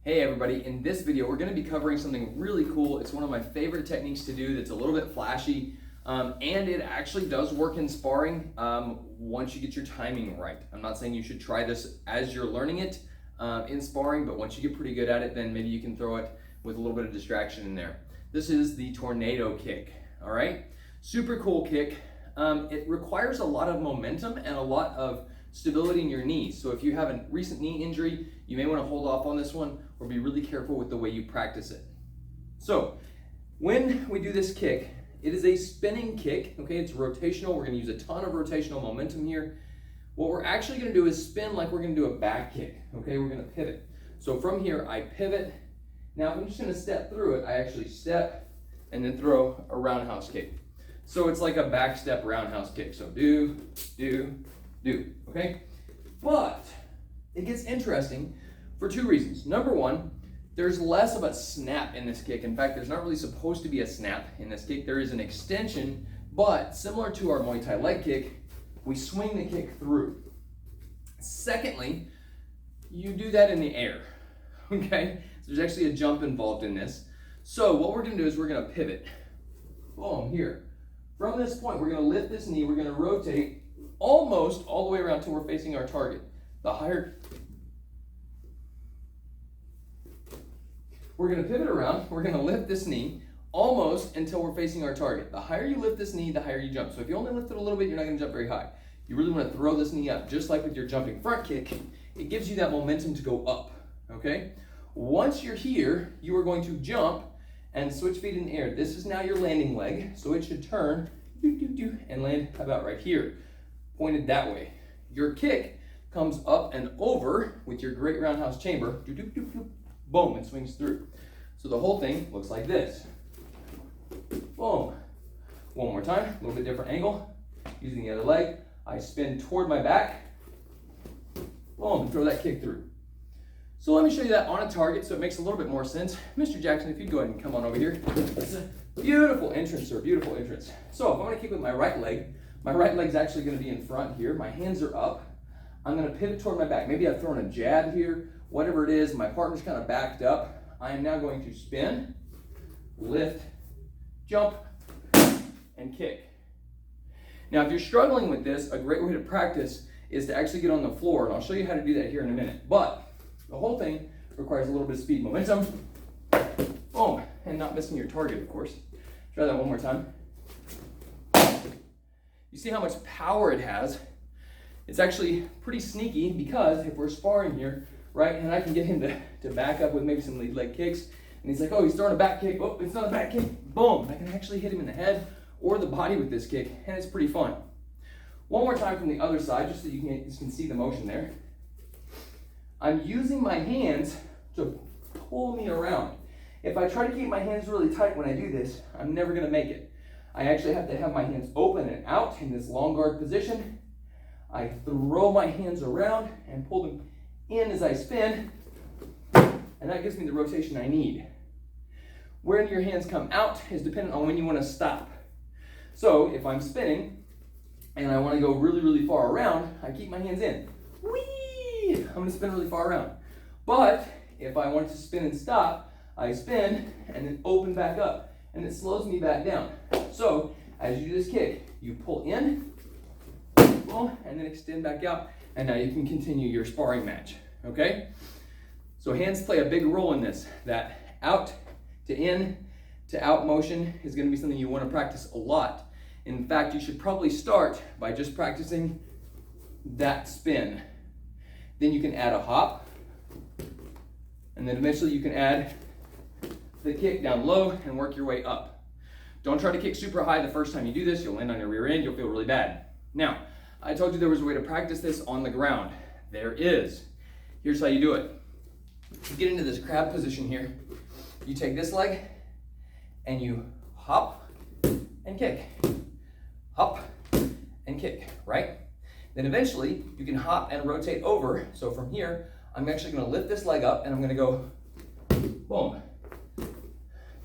Hey everybody, in this video we're going to be covering something really cool. It's one of my favorite techniques to do that's a little bit flashy, and it actually does work in sparring once you get your timing right. I'm not saying you should try this as you're learning it in sparring, but once you get pretty good at it, then maybe you can throw it with a little bit of distraction in there. This is the tornado kick, all right? Super cool kick. It requires a lot of momentum and a lot of stability in your knees. So if you have a recent knee injury, you may want to hold off on this one or be really careful with the way you practice it. So when we do this kick, it is a spinning kick, okay? It's rotational. We're going to use a ton of rotational momentum here. What we're actually going to do is spin like we're going to do a back kick, okay? We're going to pivot. So from here, I pivot. Now if I'm just going to step through it, I actually step and then throw a roundhouse kick. So it's like a back step roundhouse kick. So do, okay? But it gets interesting for two reasons. Number one, there's less of a snap in this kick. In fact, there's not really supposed to be a snap in this kick. There is an extension, but similar to our Muay Thai leg kick, we swing the kick through. Secondly, you do that in the air, okay? So there's actually a jump involved in this. So what we're gonna do is we're gonna pivot. Boom, here. From this point, we're gonna lift this knee, we're gonna rotate almost all the way around till we're facing our target. The higher, we're gonna pivot around, we're gonna lift this knee almost until we're facing our target. The higher you lift this knee, the higher you jump. So if you only lift it a little bit, you're not gonna jump very high. You really wanna throw this knee up, just like with your jumping front kick. It gives you that momentum to go up, okay? Once you're here, you are going to jump and switch feet in the air. This is now your landing leg, so it should turn and land about right here, pointed that way. Your kick comes up and over with your great roundhouse chamber, boom, and swings through. So the whole thing looks like this. Boom. One more time, a little bit different angle. Using the other leg, I spin toward my back, boom, and throw that kick through. So let me show you that on a target so it makes a little bit more sense. Mr. Jackson, if you'd go ahead and come on over here. That's a beautiful entrance, sir, beautiful entrance. So if I'm gonna kick with my right leg's actually gonna be in front here. My hands are up. I'm gonna pivot toward my back. Maybe I've thrown a jab here, whatever it is. My partner's kind of backed up. I am now going to spin, lift, jump, and kick. Now, if you're struggling with this, a great way to practice is to actually get on the floor, and I'll show you how to do that here in a minute. But the whole thing requires a little bit of speed, momentum, boom, and not missing your target, of course. Try that one more time. You see how much power it has? It's actually pretty sneaky because if we're sparring here, right, and I can get him to back up with maybe some lead leg kicks, and he's like, oh, he's throwing a back kick, oh, it's not a back kick, boom, I can actually hit him in the head or the body with this kick, and it's pretty fun. One more time from the other side, just so you can see the motion there. I'm using my hands to pull me around. If I try to keep my hands really tight when I do this, I'm never gonna make it. I actually have to have my hands open and out in this long guard position. I throw my hands around and pull them in as I spin, and that gives me the rotation I need. When your hands come out is dependent on when you wanna stop. So if I'm spinning and I wanna go really, really far around, I keep my hands in. Whee! I'm gonna spin really far around. But if I want to spin and stop, I spin and then open back up, and it slows me back down. So as you do this kick, you pull in, boom, and then extend back out, and now you can continue your sparring match, okay? So hands play a big role in this. That out to in to out motion is gonna be something you wanna practice a lot. In fact, you should probably start by just practicing that spin. Then you can add a hop, and then eventually you can add the kick down low and work your way up. Don't try to kick super high the first time you do this. You'll land on your rear end, you'll feel really bad. Now, I told you there was a way to practice this on the ground. There is. Here's how you do it. You get into this crab position here. You take this leg and you hop and kick. Hop and kick, right? Then eventually you can hop and rotate over. So from here, I'm actually gonna lift this leg up and I'm gonna go boom,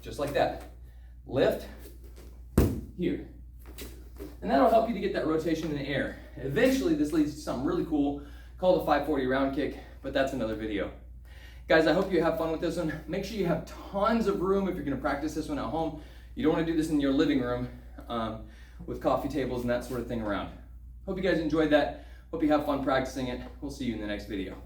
just like that. Lift, here. And that'll help you to get that rotation in the air. Eventually this leads to something really cool called a 540 round kick, but that's another video. Guys, I hope you have fun with this one. Make sure you have tons of room if you're gonna practice this one at home. You don't wanna do this in your living room with coffee tables and that sort of thing around. Hope you guys enjoyed that. Hope you have fun practicing it. We'll see you in the next video.